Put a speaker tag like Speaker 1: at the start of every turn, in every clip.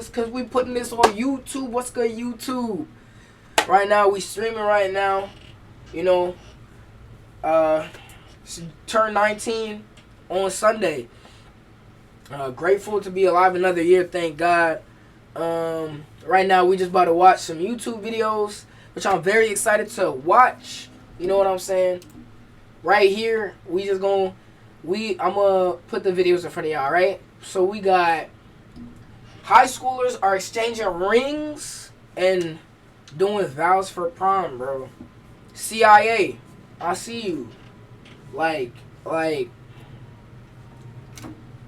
Speaker 1: us because we putting this on YouTube. What's good, YouTube? Right now, we streaming right now. You know, turn 19 on Sunday. Grateful to be alive another year, thank God. Right now, we just about to watch some YouTube videos, which I'm very excited to watch. You know what I'm saying? Right here, I'm gonna put the videos in front of y'all, right? So we got high schoolers are exchanging rings and doing vows for prom, bro. CIA, I see you. Like,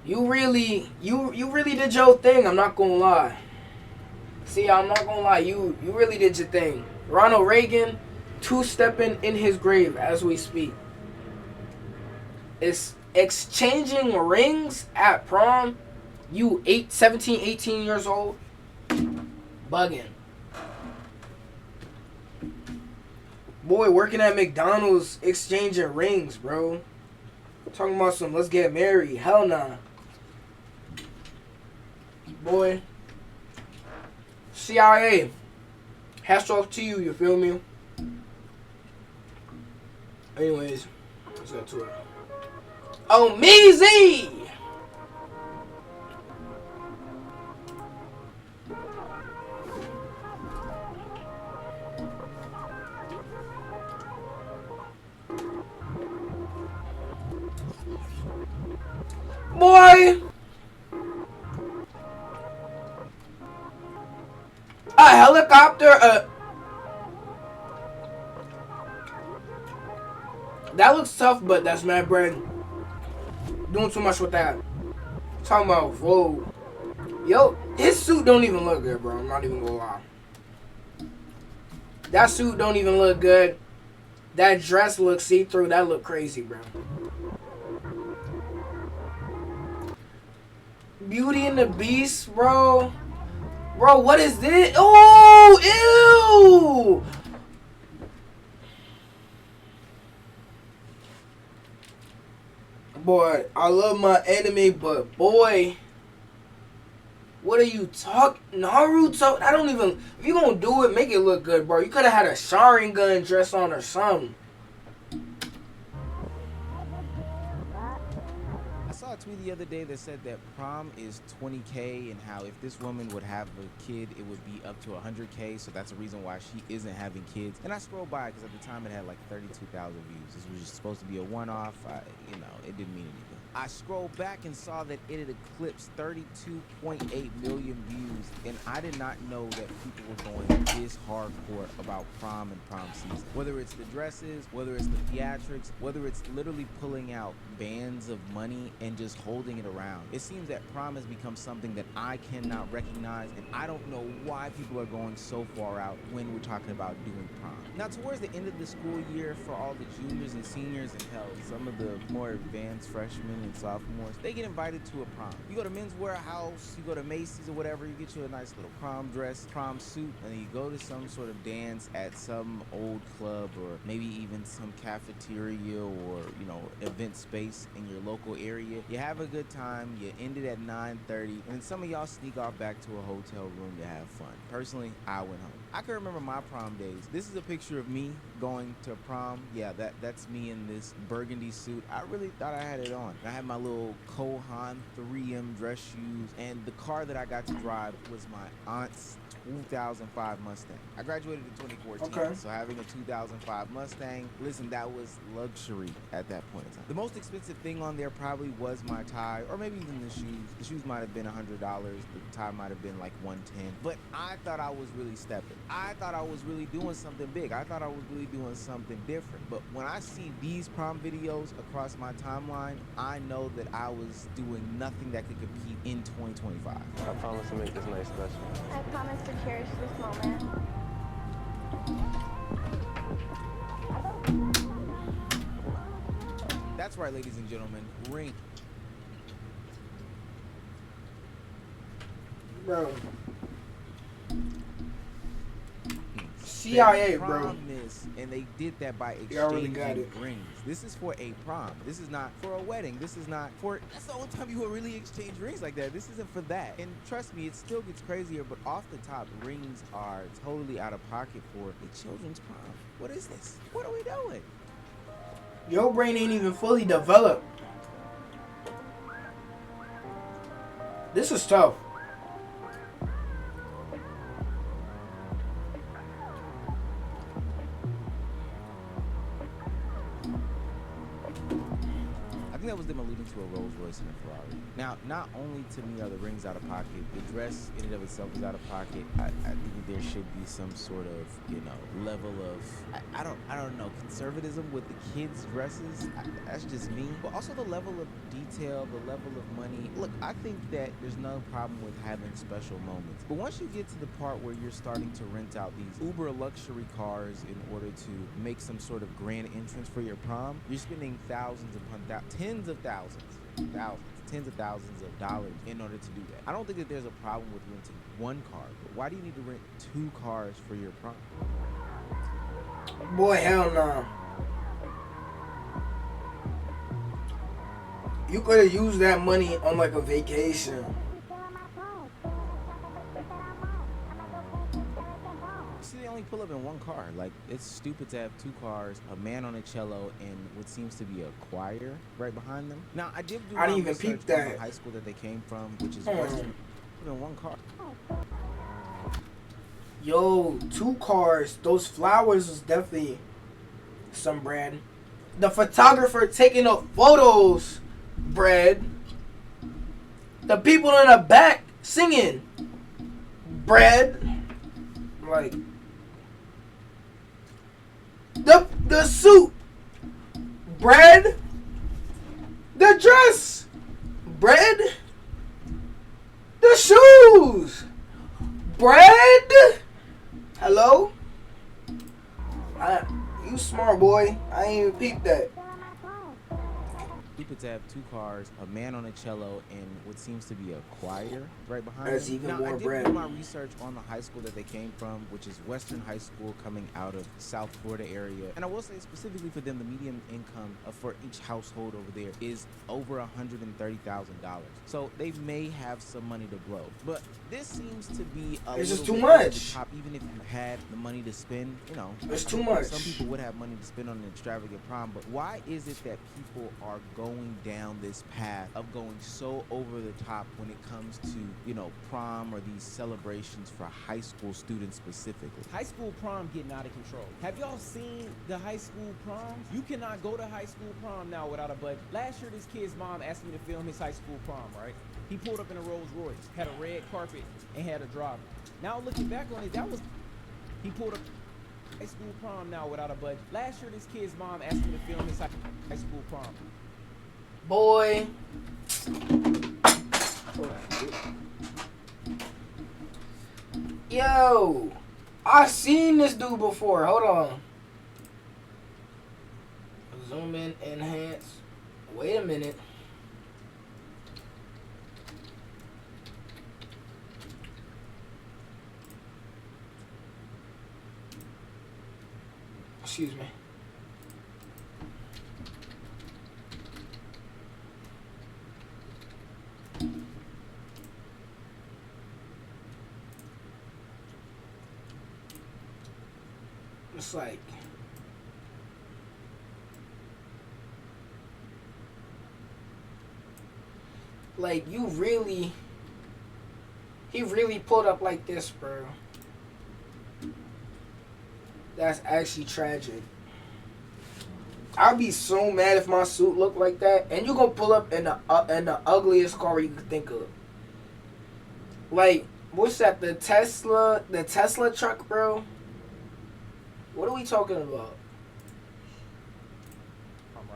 Speaker 1: you really did your thing. I'm not gonna lie. See, I'm not gonna lie. You really did your thing. Ronald Reagan, two-stepping in his grave as we speak. It's exchanging rings at prom. You 17, 18 years old. Bugging. Boy, working at McDonald's exchanging rings, bro. Talking about some let's get married. Hell nah. Boy. CIA. Hats off to you, you feel me? Anyways, let's get to it. Oh, Meezy! Boy! A helicopter, that looks tough, but that's mad bread. Doing too much with that. Talking about, whoa. Yo, his suit don't even look good, bro. I'm not even gonna lie. That suit don't even look good. That dress looks see-through. That look crazy, bro. Beauty and the Beast, bro. Bro, what is this? Oh, ew! Boy, I love my anime, but boy, what are you talking? Naruto? I don't even. If you gonna do it, make it look good, bro. You could have had a Sharingan dress on or something.
Speaker 2: I saw a tweet the other day that said that prom is $20K and how if this woman would have a kid, it would be up to $100K. So that's the reason why she isn't having kids. And I scrolled by because at the time it had like 32,000 views. This was just supposed to be a one-off. It didn't mean anything. I scrolled back and saw that it had eclipsed 32.8 million views, and I did not know that people were going this hardcore about prom and prom season. Whether it's the dresses, whether it's the theatrics, whether it's literally pulling out bands of money and just holding it around. It seems that prom has become something that I cannot recognize, and I don't know why people are going so far out when we're talking about doing prom. Now, towards the end of the school year, for all the juniors and seniors and hell, some of the more advanced freshmen and sophomores, they get invited to a prom. You go to Men's Warehouse, you go to Macy's or whatever, you get you a nice little prom dress, prom suit, and then you go to some sort of dance at some old club or maybe even some cafeteria or, event space in your local area. You have a good time, you end it at 9:30, and then some of y'all sneak off back to a hotel room to have fun. Personally, I went home. I can remember my prom days. This is a picture of me going to prom. Yeah, that's me in this burgundy suit. I really thought I had it on. I had my little Kohan 3M dress shoes, and the car that I got to drive was my aunt's 2005 Mustang. I graduated in 2014, so having a 2005 Mustang, listen, that was luxury at that point in time. The most expensive thing on there probably was my tie, or maybe even the shoes. The shoes might have been $100, the tie might have been like $110, but I thought I was really stepping. I thought I was really doing something big. I thought I was really doing something different. But when I see these prom videos across my timeline, I know that I was doing nothing that could compete in 2025.
Speaker 3: I promise to make this night special.
Speaker 4: I promise to cherish this moment.
Speaker 2: That's right, ladies and gentlemen. Ring.
Speaker 1: Bro. CIA, bro.
Speaker 2: prom this, and they did that by
Speaker 1: Y'all really
Speaker 2: exchanging
Speaker 1: got it.
Speaker 2: rings. This is for a prom. This is not for a wedding. This is not for. That's the only time you will really exchange rings like that. This isn't for that. And trust me, it still gets crazier. But off the top, rings are totally out of pocket for a children's prom. What is this? What are we doing?
Speaker 1: Your brain ain't even fully developed. This is tough.
Speaker 2: I think that was them alluding to a Rolls Royce and a Ferrari. Now, not only to me are the rings out of pocket, the dress in and of itself is out of pocket. I think there should be some sort of, level of, I don't know, conservatism with the kids' dresses. That's just me. But also the level of detail, the level of money. Look, I think that there's no problem with having special moments. But once you get to the part where you're starting to rent out these uber luxury cars in order to make some sort of grand entrance for your prom, you're spending thousands upon tens of tens of thousands of dollars in order to do that. I don't think that there's a problem with renting one car, but why do you need to rent 2 cars for your prom?
Speaker 1: Boy, hell no. You could have used that money on like a vacation.
Speaker 2: See, they only pull up in 1 car. Like, it's stupid to have 2 cars, a man on a cello, and what seems to be a choir right behind them. Now, I didn't even
Speaker 1: peep
Speaker 2: on
Speaker 1: that.
Speaker 2: the high school that they came from, which is Western. In 1 car.
Speaker 1: Yo, 2 cars. Those flowers was definitely some bread. The photographer taking the photos, bread. The people in the back singing, bread. Like the suit, bread. The dress, bread. The shoes, bread. Hello? You smart boy. I ain't even peeped that.
Speaker 2: Stupid to have 2 cars, a man on a cello, and what seems to be a choir right behind
Speaker 1: That's
Speaker 2: them.
Speaker 1: even
Speaker 2: Now,
Speaker 1: more
Speaker 2: I did
Speaker 1: bread.
Speaker 2: do my research on the high school that they came from, which is Western High School coming out of South Florida area. And I will say specifically for them, the median income for each household over there is over $130,000. So they may have some money to blow. But this seems to be
Speaker 1: It's just
Speaker 2: little
Speaker 1: too
Speaker 2: bit over the
Speaker 1: much.
Speaker 2: top, even if you had the money to spend,
Speaker 1: It's too much.
Speaker 2: Some people would have money to spend on an extravagant prom, but why is it that people are going down this path of going so over the top when it comes to, prom or these celebrations for high school students specifically?
Speaker 5: High school prom getting out of control. Have y'all seen the high school proms? You cannot go to high school prom now without a budget. Last year, this kid's mom asked me to film his high school prom, right? He pulled up in a Rolls Royce, had a red carpet, and had a driver. Now looking back on it, he pulled up high school prom now without a budget. Last year, this kid's mom asked me to film his high school prom.
Speaker 1: Boy. Yo. I seen this dude before. Hold on. Zoom in, enhance. Wait a minute. Excuse me. It's like you really, he really pulled up like this, bro. That's actually tragic. I'd be so mad if my suit looked like that, and you gonna pull up in the ugliest car you could think of. Like, what's that? The Tesla truck, bro. What are we talking about?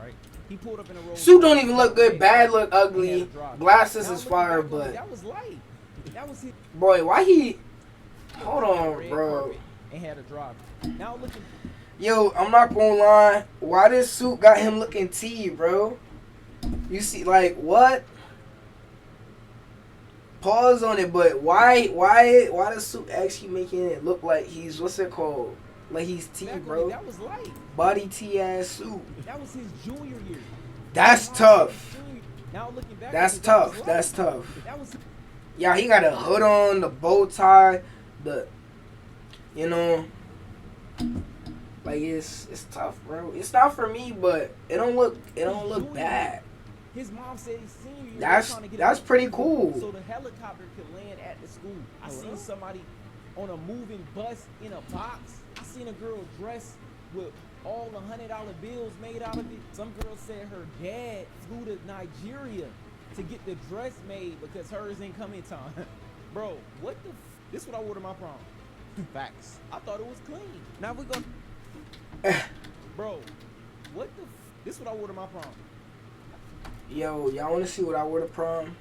Speaker 5: Right? He pulled up in a Rolls
Speaker 1: Suit
Speaker 5: Royce,
Speaker 1: don't even look good. Bad look ugly.
Speaker 5: and had a driver.
Speaker 1: Glasses
Speaker 5: Now
Speaker 1: is
Speaker 5: looking
Speaker 1: fire,
Speaker 5: back on it,
Speaker 1: but
Speaker 5: that was light. That was his
Speaker 1: boy, why he? Hold
Speaker 5: had a
Speaker 1: on,
Speaker 5: red
Speaker 1: bro.
Speaker 5: carpet and had a driver. Now looking.
Speaker 1: Yo, I'm not gonna lie. Why this suit got him looking T, bro? You see, like, what? Pause on it, but why the suit actually making it look like he's, what's it called? Like he's T,
Speaker 5: Back
Speaker 1: bro.
Speaker 5: That was light.
Speaker 1: Body T ass suit.
Speaker 5: That was his junior year.
Speaker 1: That's tough.
Speaker 5: Now looking back,
Speaker 1: That's
Speaker 5: that was
Speaker 1: tough.
Speaker 5: light.
Speaker 1: That's tough.
Speaker 5: That was
Speaker 1: Yeah, he got a hood on, the bow tie, you know, like it's tough, bro. It's not for me, but it don't look bad.
Speaker 5: His mom said he's senior year.
Speaker 1: That's pretty cool.
Speaker 5: So the helicopter could land at the school. I seen somebody on a moving bus in a box. I seen a girl dressed with all the $100 bills made out of it. Some girl said her dad flew to Nigeria to get the dress made because hers didn't come in time. Bro, what the this what I wore to my prom.
Speaker 2: Facts.
Speaker 5: I thought it was clean.
Speaker 2: Now we go.
Speaker 5: Bro, what the this what I wore to my prom.
Speaker 1: Yo, y'all want to see what I wore to prom?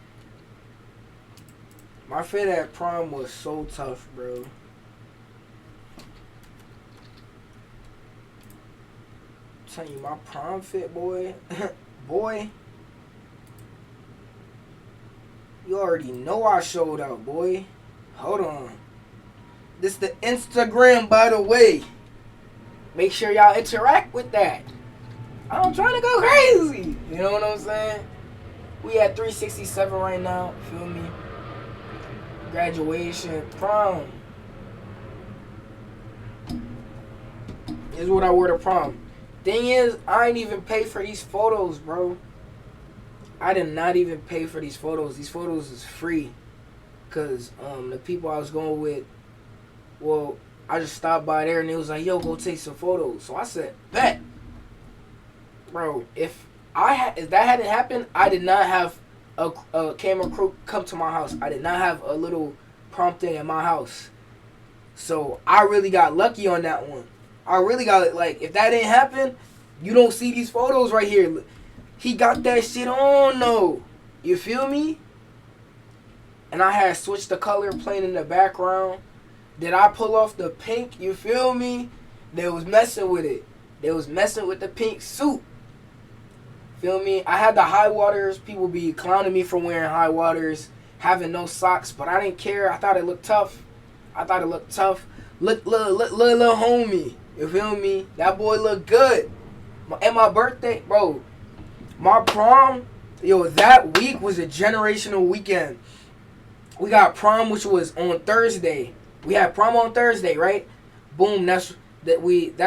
Speaker 1: My fit at prom was so tough, bro. I'm telling you, my prom fit, boy. Boy. You already know I showed out, boy. Hold on. This the Instagram, by the way. Make sure y'all interact with that. I'm trying to go crazy. You know what I'm saying? We at 367 right now. Feel me? Graduation, prom. This is what I wore to prom. Thing is, I ain't even pay for these photos, bro. I did not even pay for these photos. These photos is free. Cause the people I was going with, well, I just stopped by there and it was like, yo, go take some photos. So I said, bet. Bro, if that hadn't happened, I did not have a camera crew come to my house. I did not have a little prom thing at my house. So I really got lucky on that one. I really got it. Like, if that didn't happen, you don't see these photos right here. He got that shit on, though. You feel me? And I had switched the color playing in the background. Did I pull off the pink? You feel me? They was messing with it. They was messing with the pink suit. Feel me? I had the high waters. People be clowning me for wearing high waters, having no socks, but I didn't care. I thought it looked tough. Look, little homie. You feel me? That boy looked good. And my birthday, bro. My prom, yo, that week was a generational weekend. We got prom, which was on Thursday. We had prom on Thursday, right? Boom, that's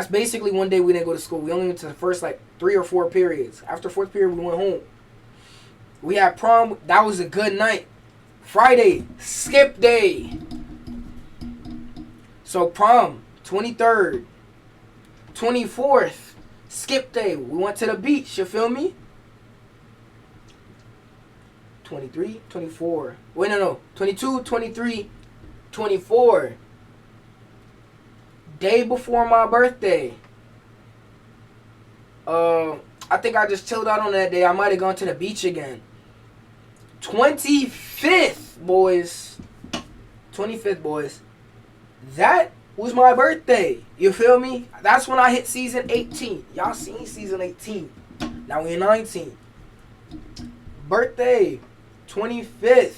Speaker 1: basically one day we didn't go to school. We only went to the first like 3 or 4 periods. After fourth period, we went home. We had prom. That was a good night. Friday, skip day. So prom, 23rd, 24th, skip day. We went to the beach. You feel me? 23, 24. Wait, no. 22, 23, 24. Day before my birthday. I think I just chilled out on that day. I might have gone to the beach again. 25th, boys. 25th, boys. That was my birthday. You feel me? That's when I hit season 18. Y'all seen season 18. Now we in 19. Birthday. 25th.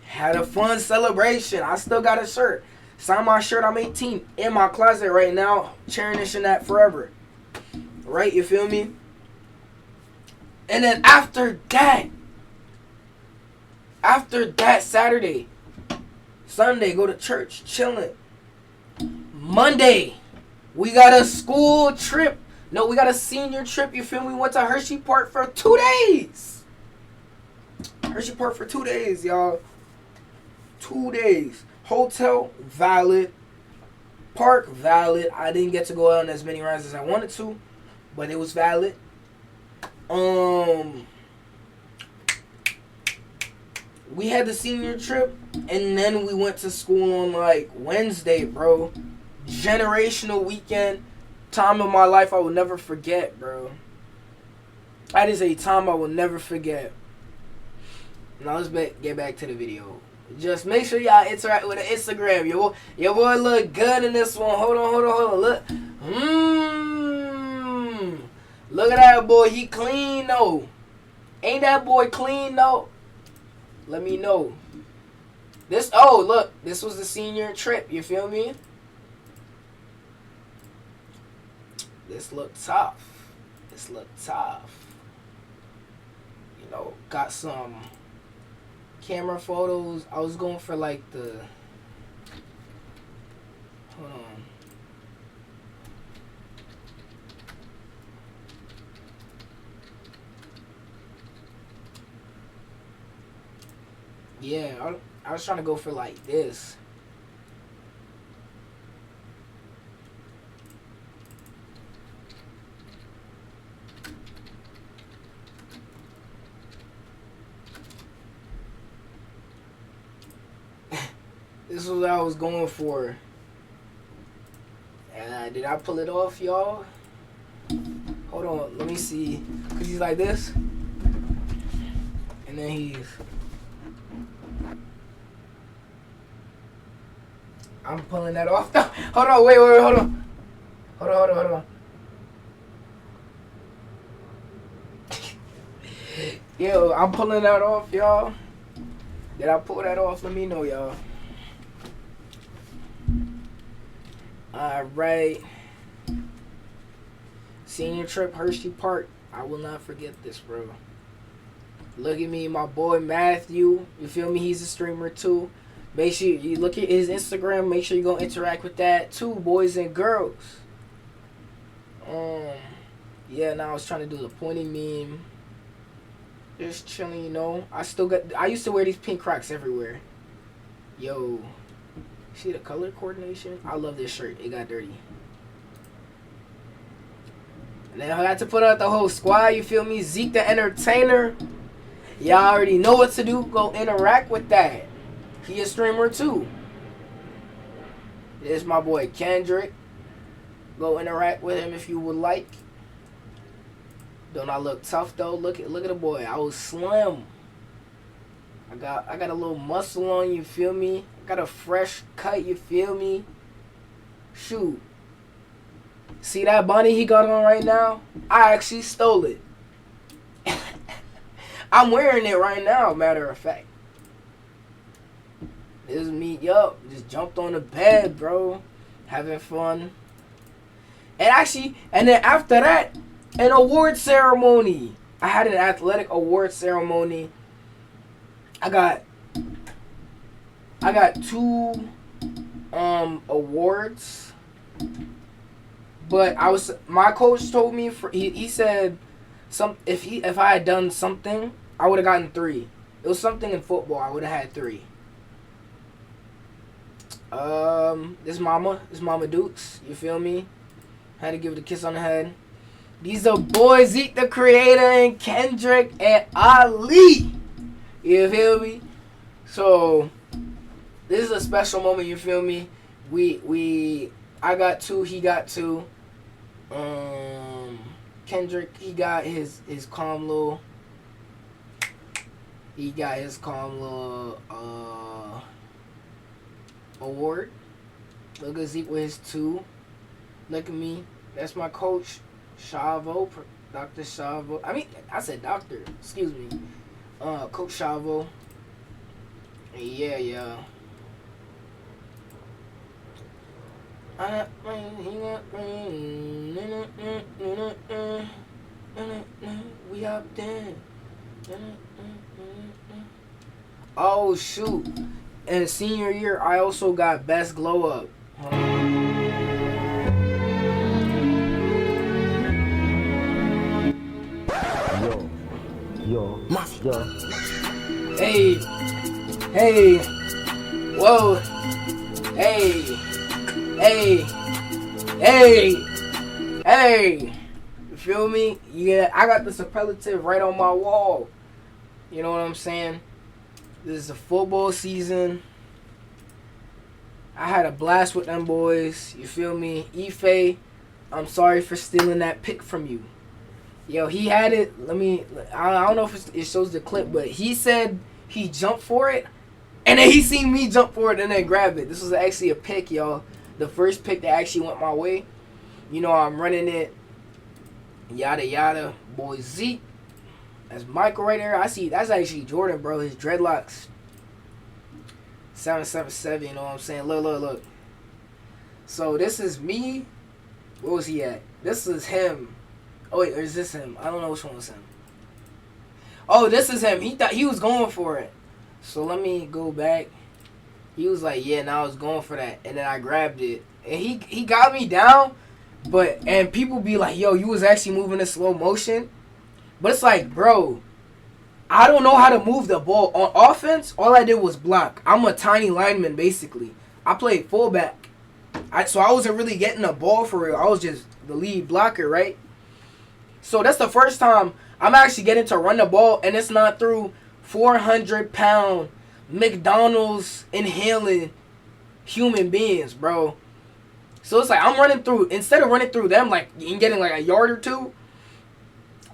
Speaker 1: Had a fun celebration. I still got a shirt. Signed my shirt. I'm 18. In my closet right now. Cherishing that forever. Right? You feel me? And then after that, Saturday, Sunday, go to church, chilling. Monday, we got a school trip. No, we got a senior trip. You feel me? We went to Hershey Park for 2 days. Hershey Park for 2 days, y'all. 2 days. Hotel, valid. Park, valid. I didn't get to go out on as many rides as I wanted to, but it was valid. We had the senior trip, and then we went to school on like Wednesday, bro. Generational weekend. Time of my life I will never forget, bro. That is a time I will never forget. Now let's get back to the video. Just make sure y'all interact with the Instagram. Your boy look good in this one. Hold on. Look. Look at that boy. He clean though. Ain't that boy clean though? Let me know. Look. This was the senior trip. You feel me? This look tough. This look tough. You know, got some camera photos. I was going for like the. Hold on. Yeah, I was trying to go for like this. This is what I was going for. Did I pull it off, y'all? Hold on, let me see. Cause he's like this, and then he's. I'm pulling that off. Hold on, wait, hold on. Hold on. Yo, I'm pulling that off, y'all. Did I pull that off? Let me know, y'all. Alright. Senior trip, Hershey Park. I will not forget this, bro. Look at me, my boy Matthew. You feel me? He's a streamer too. Make sure you look at his Instagram. Make sure you go interact with that too, boys and girls. Yeah, now I was trying to do the pointy meme. Just chilling, you know. I used to wear these pink Crocs everywhere. Yo. See the color coordination? I love this shirt. It got dirty. And then I had to put out the whole squad, you feel me? Zeke the Entertainer. Y'all already know what to do. Go interact with that. He a streamer too. This is my boy Kendrick. Go interact with him if you would like. Don't I look tough though? Look at the boy. I was slim. I got a little muscle on, you feel me? Got a fresh cut, you feel me? Shoot. See that bunny he got on right now? I actually stole it. I'm wearing it right now, matter of fact. This is me, yup. Just jumped on the bed, bro. Having fun. And then after that, an award ceremony. I had an athletic award ceremony. I got 2 awards. But my coach told me he said if I had done something, I would have gotten 3. It was something in football, I would have had 3. This Mama Dukes, you feel me? Had to give it a kiss on the head. These are boys, Zeke the Creator and Kendrick and Ali. You feel me? So this is a special moment, you feel me? I got 2, he got 2. Kendrick, he got his calm little award. Look at Zeke with his 2. Look at me. That's my coach, Chavo, Dr. Chavo. I said doctor. Excuse me. Coach Chavo. Yeah. We up there. Oh shoot! In senior year, I also got best glow up.
Speaker 6: Yo.
Speaker 1: Hey, whoa, hey. You feel me? Yeah, I got the superlative right on my wall. You know what I'm saying? This is a football season. I had a blast with them boys. You feel me? Ife, I'm sorry for stealing that pick from you. Yo, he had it. I don't know if it shows the clip, but he said he jumped for it. And then he seen me jump for it and then grab it. This was actually a pick, y'all. The first pick that actually went my way. You know, I'm running it. Yada, yada. Boy, Zeke. That's Michael right there. I see. That's actually Jordan, bro. His dreadlocks. 777, you know what I'm saying? Look. So, this is me Where was he at? This is him. Oh wait, or is this him? I don't know which one was him. Oh, this is him. He thought he was going for it. So let me go back. He was like, yeah, now I was going for that. And then I grabbed it. And he got me down. And people be like, yo, you was actually moving in slow motion. But it's like, bro, I don't know how to move the ball. On offense, all I did was block. I'm a tiny lineman, basically. I played fullback. So I wasn't really getting the ball for real. I was just the lead blocker, right? So that's the first time I'm actually getting to run the ball, and it's not through 400-pound McDonald's inhaling human beings, bro. So it's like I'm running through, instead of running through them like and getting like a yard or two,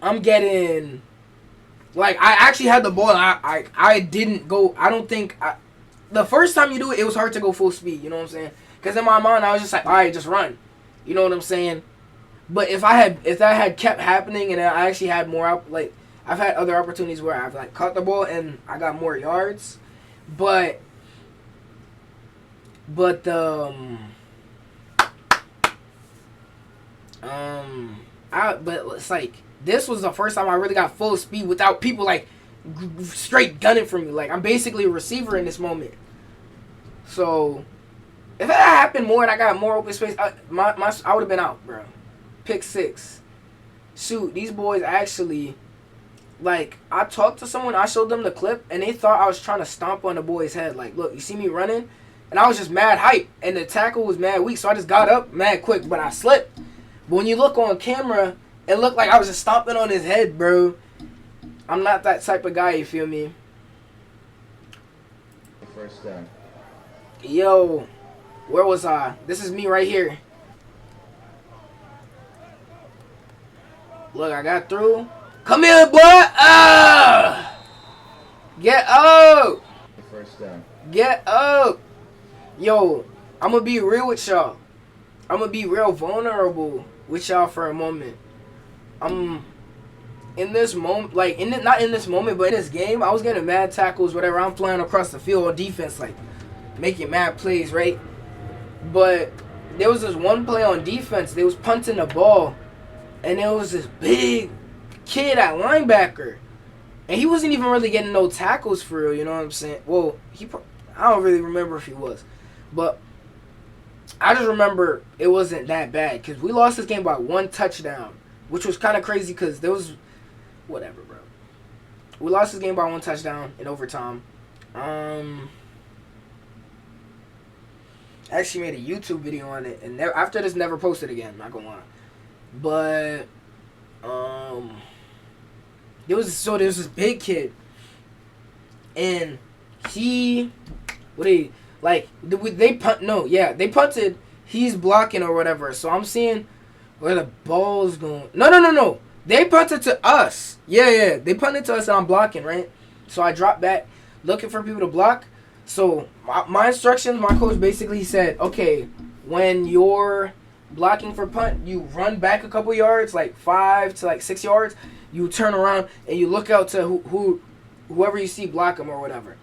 Speaker 1: I'm getting like I actually had the ball. And I didn't go. I don't think the first time you do it, it was hard to go full speed. You know what I'm saying? Because in my mind I was just like, all right, just run. You know what I'm saying? But if that had kept happening and I actually had more like I've had other opportunities where I've like caught the ball and I got more yards, but it's like this was the first time I really got full speed without people like straight gunning for me. Like I'm basically a receiver in this moment. So if that happened more and I got more open space, I would have been out, bro. Pick 6. Shoot, these boys actually, like, I talked to someone, I showed them the clip, and they thought I was trying to stomp on the boy's head. Like, look, you see me running? And I was just mad hype, and the tackle was mad weak, so I just got up mad quick, but I slipped. But when you look on camera, it looked like I was just stomping on his head, bro. I'm not that type of guy, you feel me?
Speaker 6: First down.
Speaker 1: Yo, where was I? This is me right here. Look, I got through. Come here, boy. Get up.
Speaker 6: First down.
Speaker 1: Get up. Yo, I'm going to be real with y'all. I'm going to be real vulnerable with y'all for a moment. In this moment, like, not in this moment, but in this game, I was getting mad tackles, whatever. I'm flying across the field on defense, like, making mad plays, right? But there was this one play on defense. They was punting the ball. And there was this big kid at linebacker. And he wasn't even really getting no tackles for real, you know what I'm saying? Well, I don't really remember if he was. But I just remember it wasn't that bad. Because we lost this game by 1 touchdown. Which was kind of crazy because there was... Whatever, bro. We lost this game by 1 touchdown in overtime. I actually made a YouTube video on it. And after this, never posted again. Not gonna lie. But there was this big kid, and they punted. He's blocking or whatever. So I'm seeing where the ball's going. No. They punted to us. Yeah. They punted to us, and I'm blocking, right? So I dropped back, looking for people to block. So my instructions, my coach basically said, okay, when you're blocking for punt, you run back a couple yards, like 5 to like 6 yards. You turn around and you look out to whoever you see block him or whatever.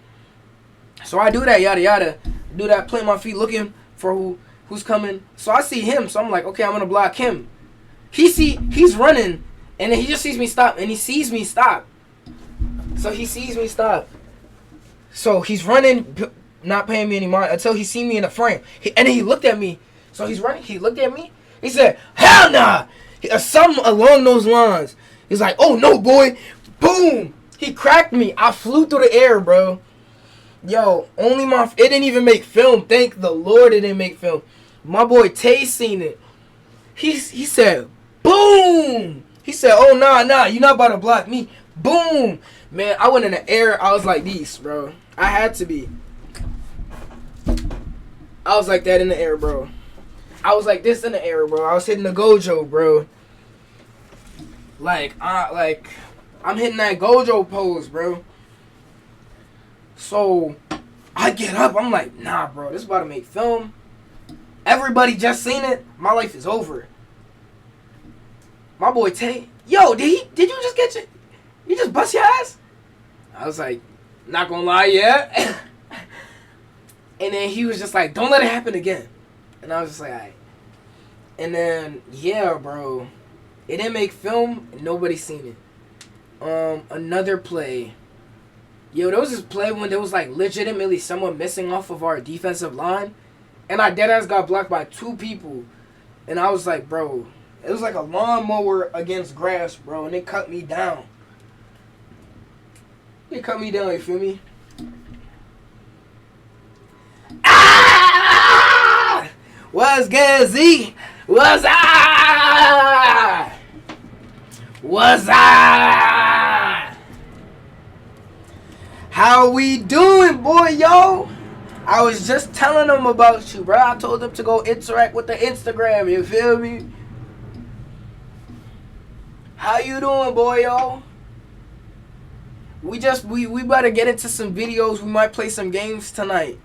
Speaker 1: So I do that, yada yada. Do that, plant my feet, looking for who's coming. So I see him, so I'm like, okay, I'm gonna block him. He's running, and then he just sees me stop, and he sees me stop. So he sees me stop. So he's running, not paying me any mind until he see me in the frame. And then he looked at me. So he's running. He looked at me. He said, hell nah. Something along those lines. He's like, oh no, boy. Boom. He cracked me. I flew through the air, bro. Yo, it didn't even make film. Thank the Lord it didn't make film. My boy Tay seen it. He said, boom. He said, oh nah. You're not about to block me. Boom. Man, I went in the air. I was like this, bro. I had to be. I was like that in the air, bro. I was like this in the air, bro. I was hitting the Gojo, bro. I'm hitting that Gojo pose, bro. So I get up. I'm like, nah, bro. This is about to make film. Everybody just seen it. My life is over. My boy Tay, yo, did you just you just bust your ass? I was like, not gonna lie, yeah. And then he was just like, don't let it happen again. And I was just like, all right. And then, yeah, bro. It didn't make film. And nobody seen it. Another play. Yo, there was this play when there was like legitimately someone missing off of our defensive line. And our deadass got blocked by 2 people. And I was like, bro, it was like a lawnmower against grass, bro. And it cut me down. It cut me down, you feel me? Ah! What's good, Z? What's up? What's up? How we doing, boy, yo? I was just telling them about you, bro. I told them to go interact with the Instagram, you feel me? How you doing, boy, yo? We about to get into some videos. We might play some games tonight.